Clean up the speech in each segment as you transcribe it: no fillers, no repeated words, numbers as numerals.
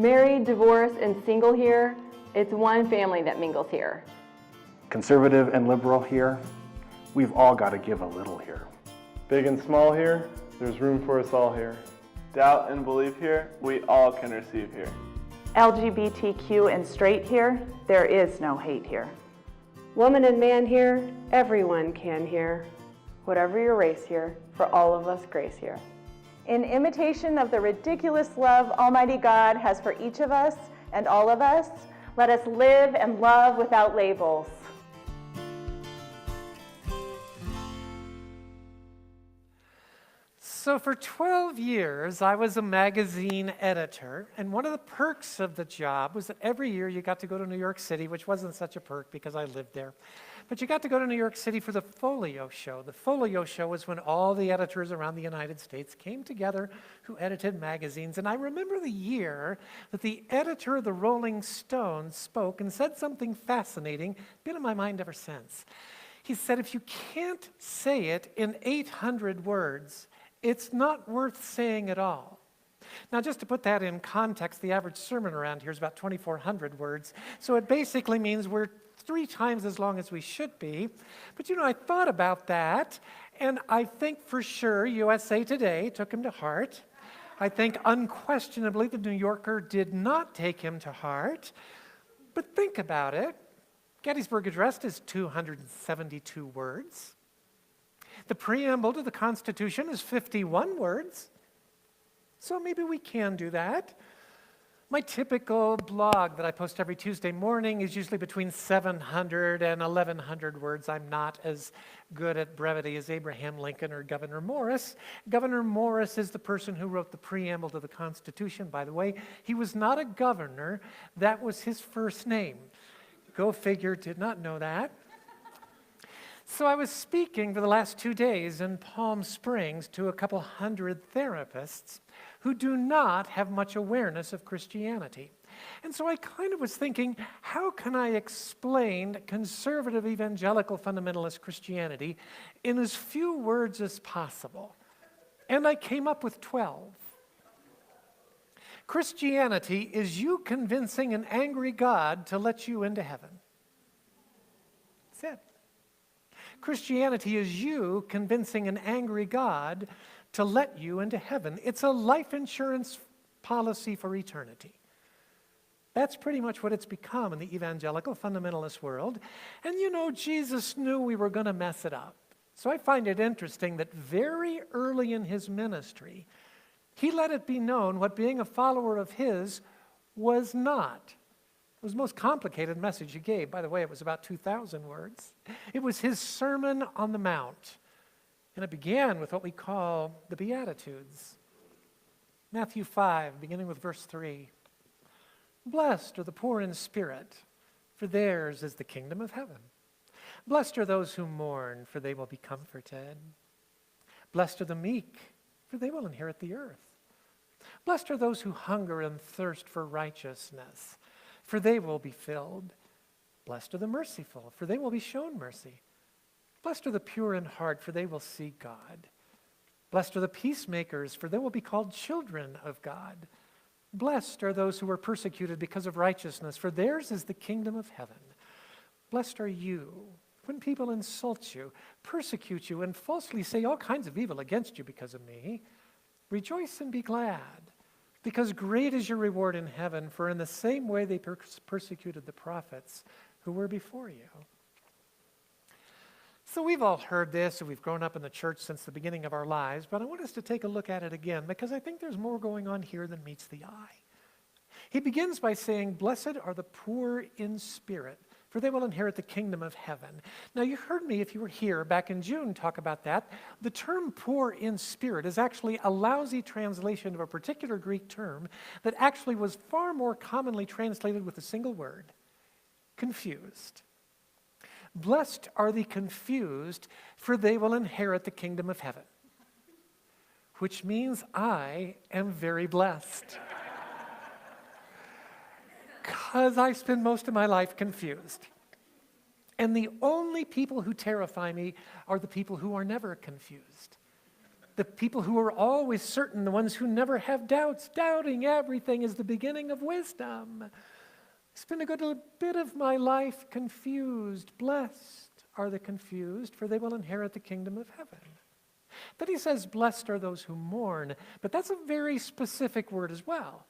Married, divorced, and single here, it's one family that mingles here. Conservative and liberal here, we've all got to give a little here. Big and small here, there's room for us all here. Doubt and belief here, we all can receive here. LGBTQ and straight here, there is no hate here. Woman and man here, everyone can here. Whatever your race here, for all of us grace here. In imitation of the ridiculous love Almighty God has for each of us and all of us, let us live and love without labels. So for 12 years, I was a magazine editor, and one of the perks of the job was that every year you got to go to New York City, which wasn't such a perk because I lived there. But you got to go to New York City for the Folio Show. The Folio Show was when all the editors around the United States came together who edited magazines. And I remember the year that the editor of the Rolling Stones spoke and said something fascinating, been in my mind ever since. He said, if you can't say it in 800 words, it's not worth saying at all. Now, just to put that in context, the average sermon around here is about 2,400 words. So it basically means we're 3 times as long as we should be. But I thought about that, and I think for sure USA Today took him to heart. I think unquestionably the New Yorker did not take him to heart. But think about it. Gettysburg Address is 272 words. The preamble to the Constitution is 51 words. So maybe we can do that. My typical blog that I post every Tuesday morning is usually between 700 and 1,100 words. I'm not as good at brevity as Abraham Lincoln or Gouverneur Morris. Gouverneur Morris is the person who wrote the preamble to the Constitution, by the way. He was not a governor. That was his first name. Go figure, did not know that. So I was speaking for the last 2 days in Palm Springs to a couple hundred therapists who do not have much awareness of Christianity. And so I kind of was thinking, how can I explain conservative evangelical fundamentalist Christianity in as few words as possible? And I came up with 12. Christianity is you convincing an angry God to let you into heaven. That's it. Christianity is you convincing an angry God to let you into heaven. It's a life insurance policy for eternity. That's pretty much what it's become in the evangelical fundamentalist world. And Jesus knew we were going to mess it up. So I find it interesting that very early in his ministry, he let it be known what being a follower of his was not. It was the most complicated message he gave. By the way, it was about 2,000 words. It was his Sermon on the Mount. And it began with what we call the Beatitudes. Matthew 5, beginning with verse 3. Blessed are the poor in spirit, for theirs is the kingdom of heaven. Blessed are those who mourn, for they will be comforted. Blessed are the meek, for they will inherit the earth. Blessed are those who hunger and thirst for righteousness, for they will be filled. Blessed are the merciful, for they will be shown mercy. Blessed are the pure in heart, for they will see God. Blessed are the peacemakers, for they will be called children of God. Blessed are those who are persecuted because of righteousness, for theirs is the kingdom of heaven. Blessed are you when people insult you, persecute you, and falsely say all kinds of evil against you because of me. Rejoice and be glad, because great is your reward in heaven, for in the same way they persecuted the prophets who were before you. So we've all heard this, and we've grown up in the church since the beginning of our lives, but I want us to take a look at it again, because I think there's more going on here than meets the eye. He begins by saying, blessed are the poor in spirit, for they will inherit the kingdom of heaven. Now, you heard me, if you were here back in June, talk about that. The term poor in spirit is actually a lousy translation of a particular Greek term that actually was far more commonly translated with a single word, confused. Blessed are the confused, for they will inherit the kingdom of heaven. Which means I am very blessed. Because I spend most of my life confused. And the only people who terrify me are the people who are never confused. the people who are always certain, the ones who never have doubts. Doubting everything is the beginning of wisdom. I spent a good bit of my life confused. Blessed are the confused, for they will inherit the kingdom of heaven. Then he says, blessed are those who mourn, but that's a very specific word as well.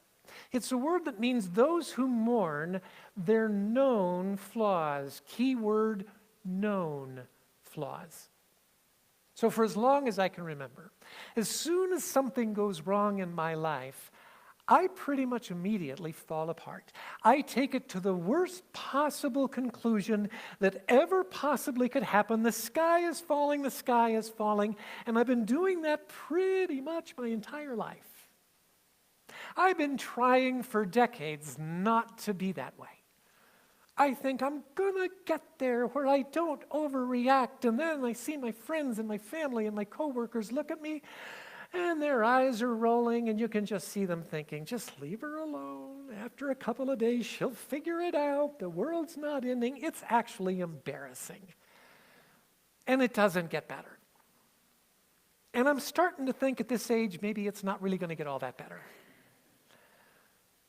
It's a word that means those who mourn their known flaws. Key word, known flaws. So for as long as I can remember, as soon as something goes wrong in my life, I pretty much immediately fall apart. I take it to the worst possible conclusion that ever possibly could happen. The sky is falling, and I've been doing that pretty much my entire life. I've been trying for decades not to be that way. I think I'm gonna get there where I don't overreact, and then I see my friends and my family and my coworkers look at me, and their eyes are rolling, and you can just see them thinking, just leave her alone. After a couple of days, she'll figure it out. The world's not ending. It's actually embarrassing. And it doesn't get better. And I'm starting to think at this age, maybe it's not really going to get all that better.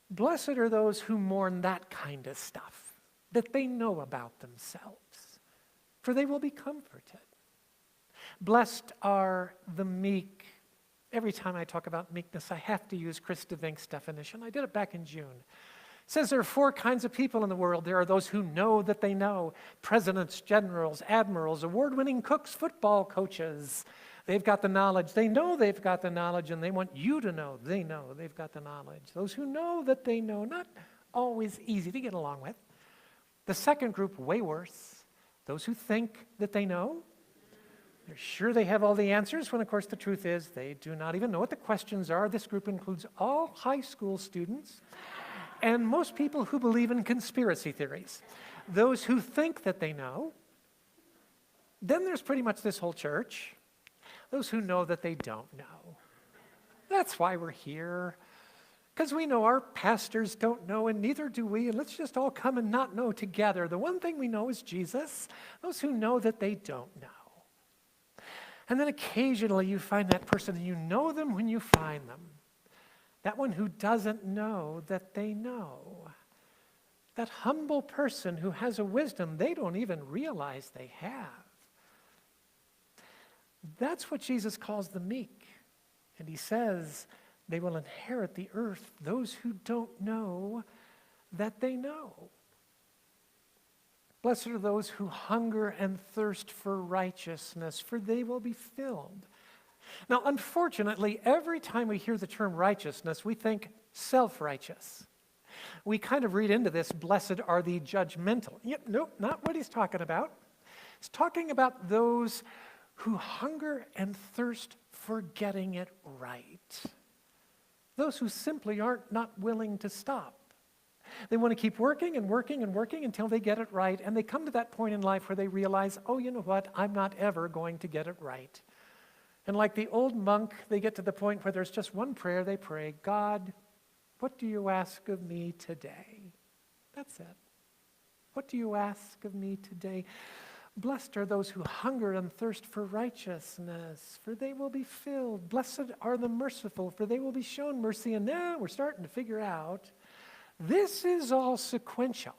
Blessed are those who mourn that kind of stuff, that they know about themselves, for they will be comforted. Blessed are the meek. Every time I talk about meekness, I have to use Chris DeVink's definition. I did it back in June. It says there are 4 kinds of people in the world. There are those who know that they know. Presidents, generals, admirals, award-winning cooks, football coaches. They've got the knowledge. They know they've got the knowledge, and they want you to know they know they've got the knowledge. Those who know that they know, not always easy to get along with. The second group, way worse. Those who think that they know. They're sure they have all the answers, when of course the truth is they do not even know what the questions are. This group includes all high school students and most people who believe in conspiracy theories. Those who think that they know. Then there's pretty much this whole church. Those who know that they don't know. That's why we're here. Because we know our pastors don't know, and neither do we, and let's just all come and not know together. The one thing we know is Jesus. Those who know that they don't know. And then occasionally you find that person, and you know them when you find them. That one who doesn't know that they know. That humble person who has a wisdom they don't even realize they have. That's what Jesus calls the meek. And he says they will inherit the earth, those who don't know that they know. Blessed are those who hunger and thirst for righteousness, for they will be filled. Now, unfortunately, every time we hear the term righteousness, we think self-righteous. We kind of read into this, blessed are the judgmental. Yep, nope, not what he's talking about. He's talking about those who hunger and thirst for getting it right. Those who simply aren't not willing to stop. They want to keep working and working and working until they get it right, and they come to that point in life where they realize, oh, you know what, I'm not ever going to get it right. And like the old monk, they get to the point where there's just one prayer they pray, God, what do you ask of me today? That's it. What do you ask of me today? Blessed are those who hunger and thirst for righteousness, for they will be filled. Blessed are the merciful, for they will be shown mercy. And now we're starting to figure out this is all sequential.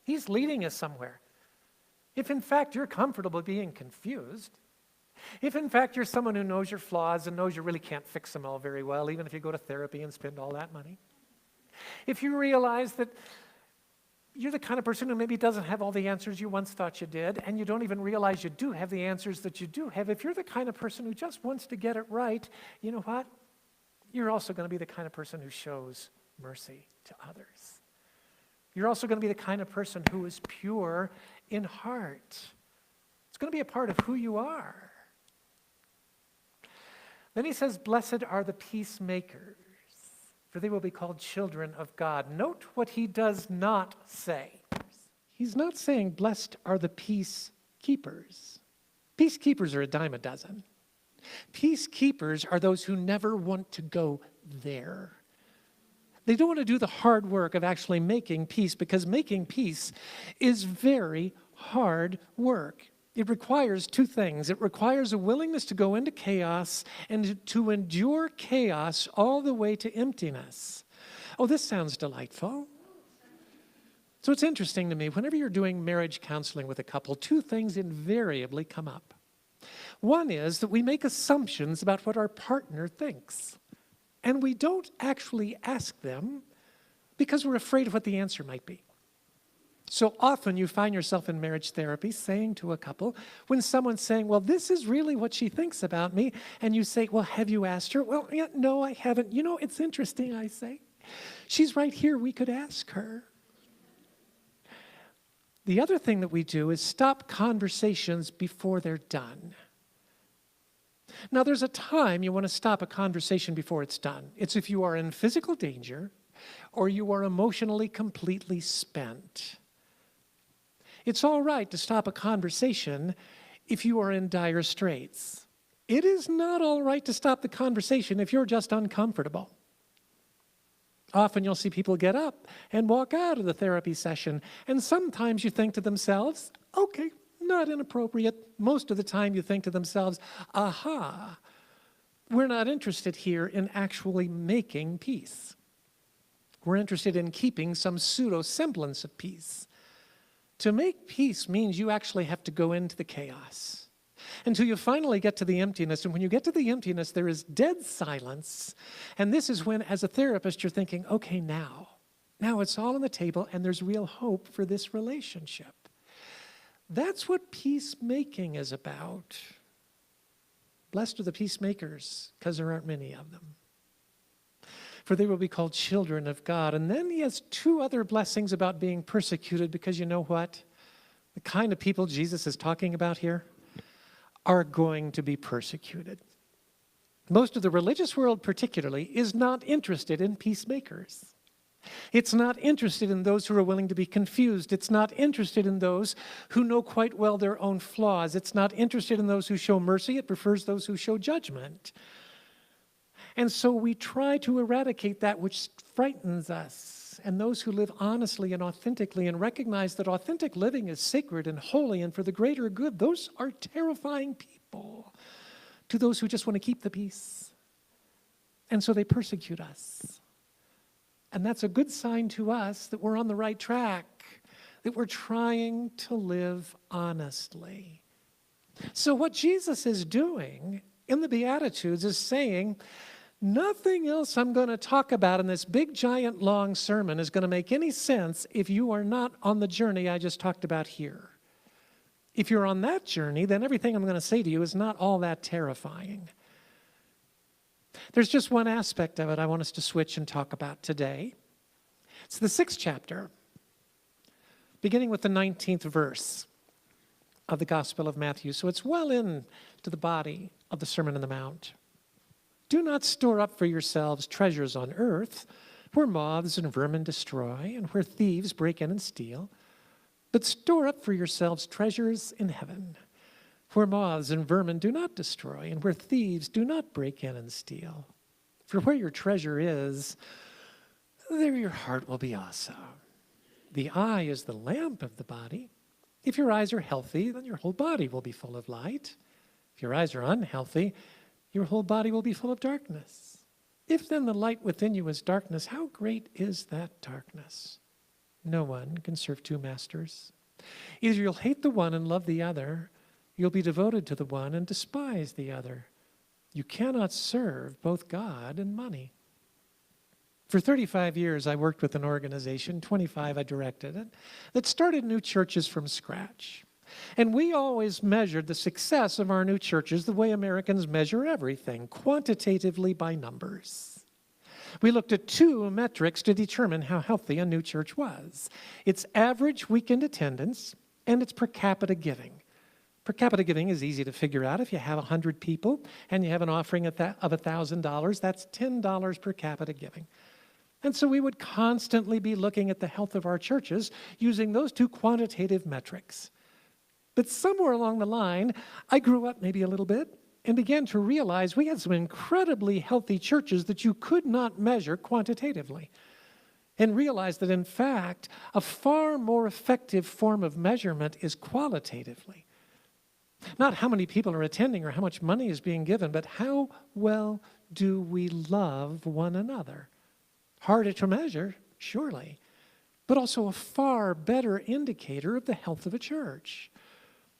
He's leading us somewhere. If in fact you're comfortable being confused, if in fact you're someone who knows your flaws and knows you really can't fix them all very well, even if you go to therapy and spend all that money, if you realize that you're the kind of person who maybe doesn't have all the answers you once thought you did, and you don't even realize you do have the answers that you do have, if you're the kind of person who just wants to get it right, you know what? You're also going to be the kind of person who shows mercy to others. You're also going to be the kind of person who is pure in heart. It's going to be a part of who you are. Then he says, blessed are the peacemakers, for they will be called children of God. Note what he does not say. He's not saying, blessed are the peacekeepers. Peacekeepers are a dime a dozen. Peacekeepers are those who never want to go there. They don't want to do the hard work of actually making peace, because making peace is very hard work. It requires two things. It requires a willingness to go into chaos and to endure chaos all the way to emptiness. Oh, this sounds delightful. So it's interesting to me, whenever you're doing marriage counseling with a couple, two things invariably come up. One is that we make assumptions about what our partner thinks, and we don't actually ask them because we're afraid of what the answer might be. So often you find yourself in marriage therapy saying to a couple, when someone's saying, well, this is really what she thinks about me, and you say, well, have you asked her? Well, yeah, no, I haven't. You know, it's interesting, I say. She's right here. We could ask her. The other thing that we do is stop conversations before they're done. Now, there's a time you want to stop a conversation before it's done. It's if you are in physical danger or you are emotionally completely spent. It's all right to stop a conversation if you are in dire straits. It is not all right to stop the conversation if you're just uncomfortable. Often you'll see people get up and walk out of the therapy session, and sometimes you think to themselves, okay, not inappropriate. Most of the time you think to themselves, aha, we're not interested here in actually making peace. We're interested in keeping some pseudo-semblance of peace. To make peace means you actually have to go into the chaos until you finally get to the emptiness. And when you get to the emptiness, there is dead silence. And this is when, as a therapist, you're thinking, okay, now it's all on the table and there's real hope for this relationship. That's what peacemaking is about. Blessed are the peacemakers, because there aren't many of them. For they will be called children of God. And then he has two other blessings about being persecuted, because you know what? The kind of people Jesus is talking about here are going to be persecuted. Most of the religious world particularly is not interested in peacemakers. It's not interested in those who are willing to be confused. It's not interested in those who know quite well their own flaws. It's not interested in those who show mercy. It prefers those who show judgment. And so we try to eradicate that which frightens us, and those who live honestly and authentically and recognize that authentic living is sacred and holy and for the greater good. Those are terrifying people to those who just want to keep the peace. And so they persecute us. And that's a good sign to us that we're on the right track, that we're trying to live honestly. So what Jesus is doing in the Beatitudes is saying, nothing else I'm going to talk about in this big, giant, long sermon is going to make any sense if you are not on the journey I just talked about here. If you're on that journey, then everything I'm going to say to you is not all that terrifying. There's just one aspect of it I want us to switch and talk about today. It's the 6th chapter, beginning with the 19th verse of the Gospel of Matthew. So it's well into the body of the Sermon on the Mount. Do not store up for yourselves treasures on earth, where moths and vermin destroy, and where thieves break in and steal. But store up for yourselves treasures in heaven, where moths and vermin do not destroy, and where thieves do not break in and steal. For where your treasure is, there your heart will be also. The eye is the lamp of the body. If your eyes are healthy, then your whole body will be full of light. If your eyes are unhealthy, your whole body will be full of darkness. If then the light within you is darkness, how great is that darkness? No one can serve two masters. Either you'll hate the one and love the other, you'll be devoted to the one and despise the other. You cannot serve both God and money. For 35 years, I worked with an organization, 25 I directed it, that started new churches from scratch. And we always measured the success of our new churches the way Americans measure everything, quantitatively by numbers. We looked at two metrics to determine how healthy a new church was: its average weekend attendance and its per capita giving. Per capita giving is easy to figure out. If you have 100 people and you have an offering of $1,000, that's $10 per capita giving. And so we would constantly be looking at the health of our churches using those two quantitative metrics. But somewhere along the line, I grew up maybe a little bit and began to realize we had some incredibly healthy churches that you could not measure quantitatively. And realized that, in fact, a far more effective form of measurement is qualitatively. Not how many people are attending or how much money is being given, but how well do we love one another? Harder to measure, surely, but also a far better indicator of the health of a church.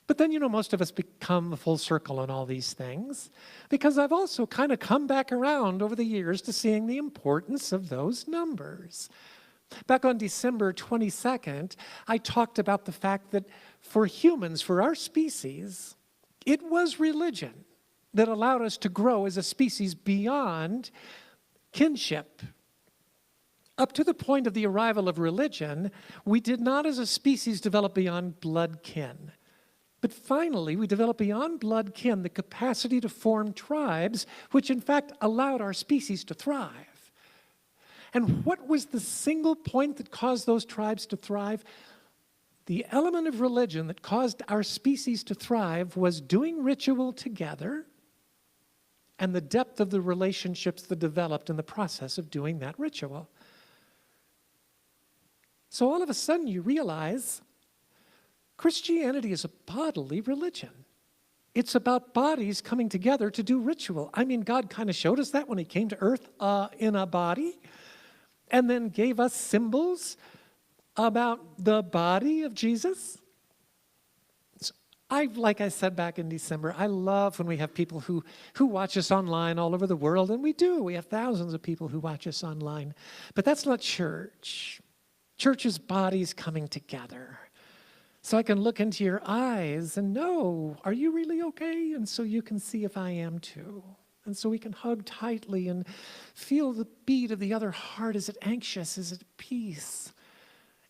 But then, most of us become full circle on all these things because I've also kind of come back around over the years to seeing the importance of those numbers. Back on December 22nd, I talked about the fact that for humans, for our species, it was religion that allowed us to grow as a species beyond kinship. Up to the point of the arrival of religion, we did not as a species develop beyond blood kin. But finally, we developed beyond blood kin the capacity to form tribes, which in fact allowed our species to thrive. And what was the single point that caused those tribes to thrive? The element of religion that caused our species to thrive was doing ritual together and the depth of the relationships that developed in the process of doing that ritual. So all of a sudden you realize Christianity is a bodily religion. It's about bodies coming together to do ritual. I mean, God kind of showed us that when he came to earth in a body and then gave us symbols about the body of Jesus. So like I said back in December, I love when we have people who watch us online all over the world, and we do. We have thousands of people who watch us online. But that's not church. Church is bodies coming together. So I can look into your eyes and know, are you really okay? And so you can see if I am too. And so we can hug tightly and feel the beat of the other heart. Is it anxious? Is it at peace?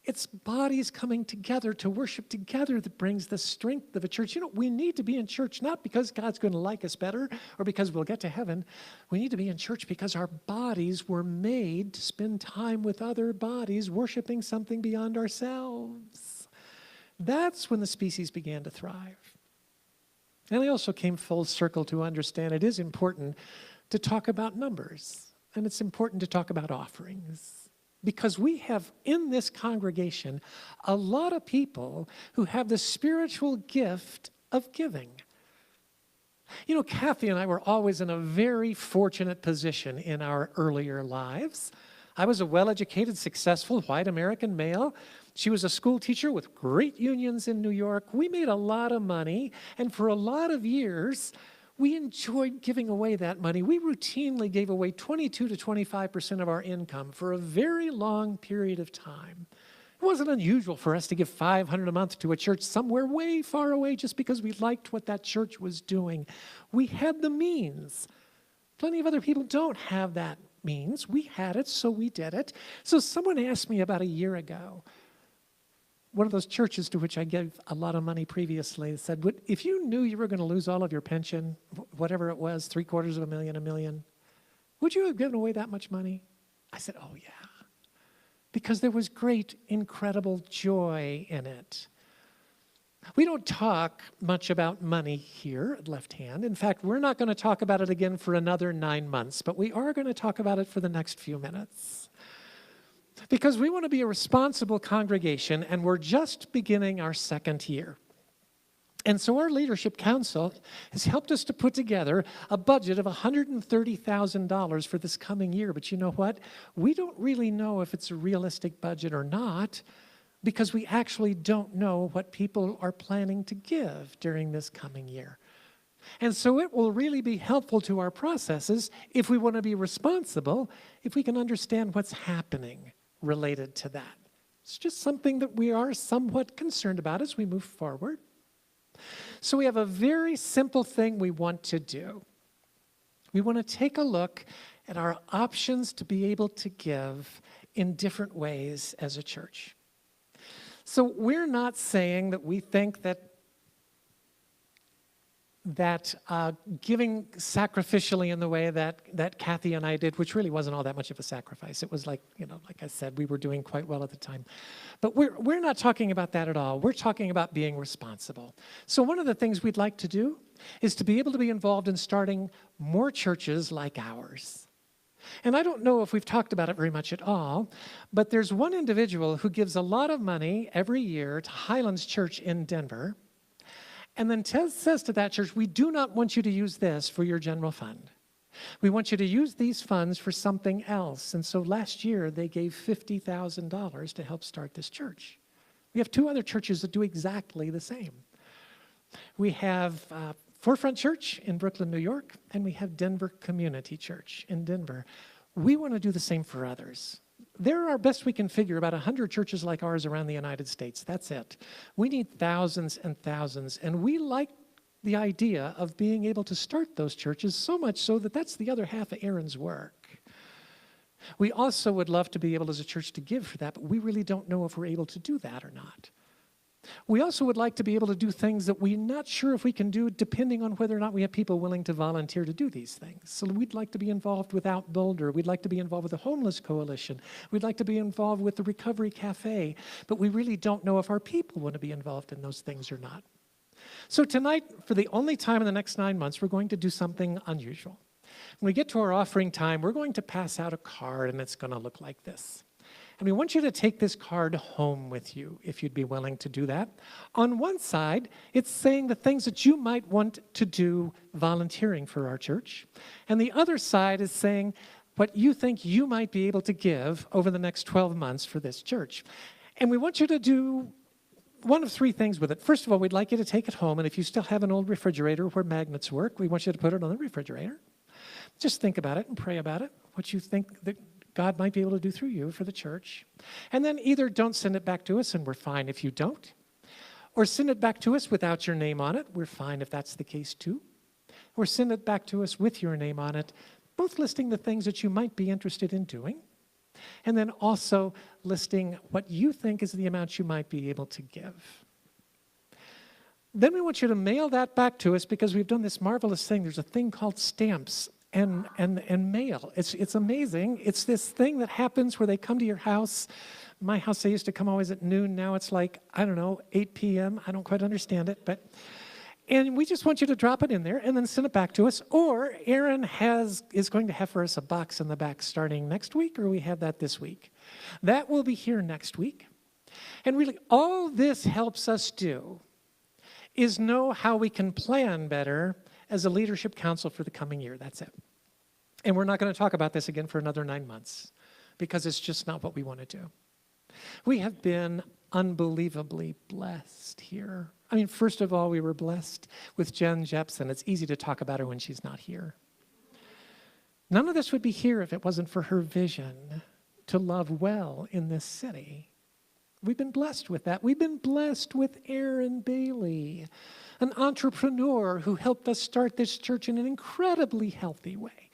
It's bodies coming together to worship together that brings the strength of a church. We need to be in church not because God's going to like us better or because we'll get to heaven. We need to be in church because our bodies were made to spend time with other bodies worshiping something beyond ourselves. That's when the species began to thrive. And I also came full circle to understand it is important to talk about numbers, and it's important to talk about offerings. Because we have in this congregation a lot of people who have the spiritual gift of giving. Kathy and I were always in a very fortunate position in our earlier lives. I was a well-educated, successful white American male. She was a school teacher with great unions in New York. We made a lot of money, and for a lot of years, we enjoyed giving away that money. We routinely gave away 22 to 25% of our income for a very long period of time. It wasn't unusual for us to give $500 a month to a church somewhere way far away just because we liked what that church was doing. We had the means. Plenty of other people don't have that means. We had it, so we did it. So someone asked me about a year ago, one of those churches to which I gave a lot of money previously said, if you knew you were going to lose all of your pension, whatever it was, $750,000, $1 million, would you have given away that much money? I said, oh yeah, because there was great, incredible joy in it. We don't talk much about money here at Left Hand. In fact, we're not going to talk about it again for another 9 months, but we are going to talk about it for the next few minutes. Because we want to be a responsible congregation, and we're just beginning our second year. And so our leadership council has helped us to put together a budget of $130,000 for this coming year. But you know what? We don't really know if it's a realistic budget or not, because we actually don't know what people are planning to give during this coming year. And so it will really be helpful to our processes if we want to be responsible, if we can understand what's happening related to that. It's just something that we are somewhat concerned about as we move forward. So we have a very simple thing we want to do. We want to take a look at our options to be able to give in different ways as a church. So we're not saying that we think that giving sacrificially in the way that Kathy and I did, which really wasn't all that much of a sacrifice. It was like I said, we were doing quite well at the time. But we're not talking about that at all. We're talking about being responsible. So one of the things we'd like to do is to be able to be involved in starting more churches like ours. And I don't know if we've talked about it very much at all, but there's one individual who gives a lot of money every year to Highlands Church in Denver. and then says to that church, we do not want you to use this for your general fund. We want you to use these funds for something else. And so last year, they gave $50,000 to help start this church. We have 2 other churches that do exactly the same. We have Forefront Church in Brooklyn, New York, and we have Denver Community Church in Denver. We want to do the same for others. There are, best we can figure, about 100 churches like ours around the United States. That's it. We need thousands and thousands, and we like the idea of being able to start those churches, so much so that that's the other half of Aaron's work. We also would love to be able as a church to give for that, but we really don't know if we're able to do that or not. We also would like to be able to do things that we're not sure if we can do, depending on whether or not we have people willing to volunteer to do these things. So we'd like to be involved with Out Boulder. We'd like to be involved with the Homeless Coalition. We'd like to be involved with the Recovery Cafe. But we really don't know if our people want to be involved in those things or not. So tonight, for the only time in the next 9 months, we're going to do something unusual. When we get to our offering time, we're going to pass out a card, and it's going to look like this. And we want you to take this card home with you, if you'd be willing to do that. On one side, it's saying the things that you might want to do volunteering for our church. And the other side is saying what you think you might be able to give over the next 12 months for this church. And we want you to do one of 3 things with it. First of all, we'd like you to take it home, and if you still have an old refrigerator where magnets work, we want you to put it on the refrigerator. Just think about it and pray about it, what you think that God might be able to do through you for the church. And then either don't send it back to us, and we're fine if you don't, or send it back to us without your name on it. We're fine if that's the case too. Or send it back to us with your name on it, both listing the things that you might be interested in doing, and then also listing what you think is the amount you might be able to give. Then we want you to mail that back to us, because we've done this marvelous thing. There's a thing called stamps and mail. It's amazing. It's this thing that happens where they come to your house. My house, they used to come always at noon. Now it's like, 8 p.m. I don't quite understand it, and we just want you to drop it in there and then send it back to us. Or Aaron is going to have for us a box in the back starting next week, or we have that this week. That will be here next week. And really, all this helps us do is know how we can plan better as a leadership council for the coming year. That's it. And we're not going to talk about this again for another 9 months, because it's just not what we want to do. We have been unbelievably blessed here. First of all, we were blessed with Jen Jepson. It's easy to talk about her when she's not here. None of this would be here if it wasn't for her vision to love well in this city. We've been blessed with that. We've been blessed with Aaron Bailey, an entrepreneur who helped us start this church in an incredibly healthy way.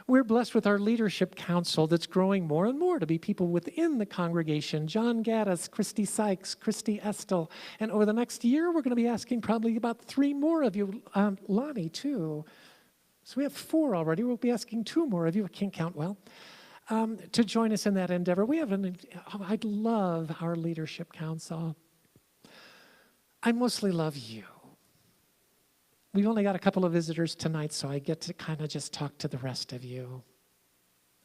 We're blessed with our leadership council that's growing more and more to be people within the congregation. John Gaddis, Christy Sykes, Christy Estel. And over the next year, we're going to be asking probably about 3 more of you, Lonnie too. So we have 4 already. We'll be asking 2 more of you, I can't count well, to join us in that endeavor. I love our leadership council. I mostly love you. We've only got a couple of visitors tonight, so I get to kind of just talk to the rest of you.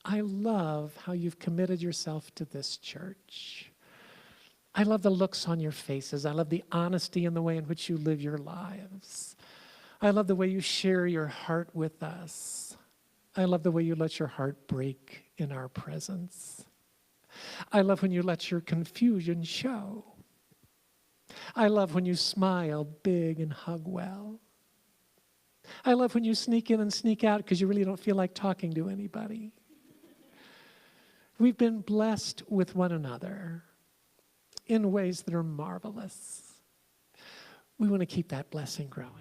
I love how you've committed yourself to this church. I love the looks on your faces. I love the honesty in the way in which you live your lives. I love the way you share your heart with us. I love the way you let your heart break in our presence. I love when you let your confusion show. I love when you smile big and hug well. I love when you sneak in and sneak out because you really don't feel like talking to anybody. We've been blessed with one another in ways that are marvelous. We want to keep that blessing growing.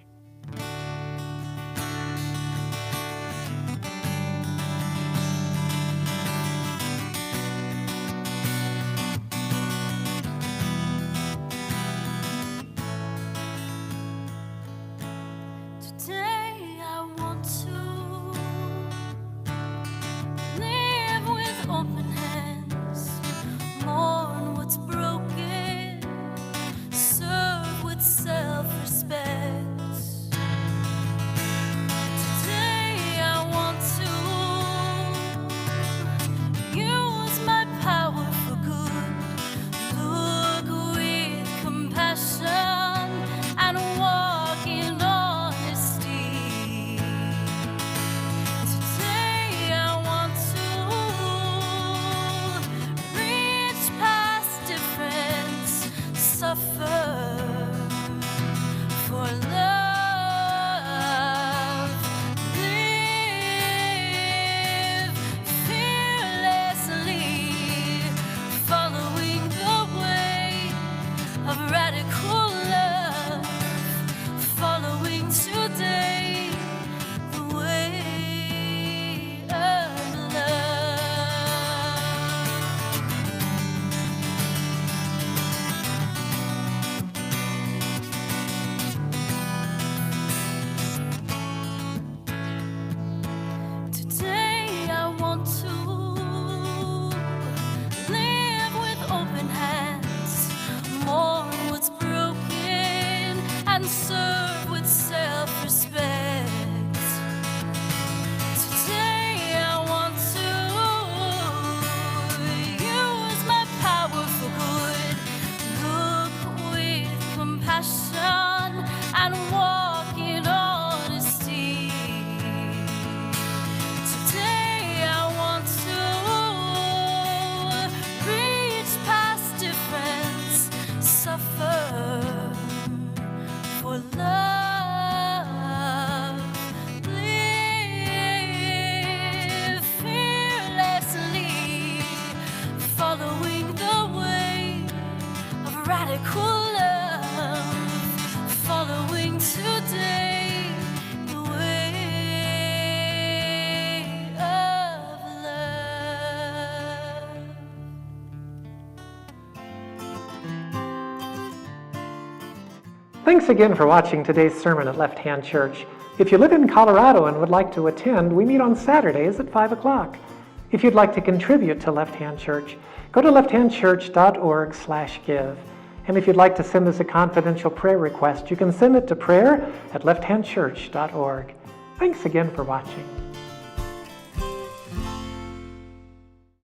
Thanks again for watching today's sermon at Left Hand Church. If you live in Colorado and would like to attend, we meet on Saturdays at 5 o'clock. If you'd like to contribute to Left Hand Church, go to lefthandchurch.org/give. And if you'd like to send us a confidential prayer request, you can send it to prayer@lefthandchurch.org. Thanks again for watching.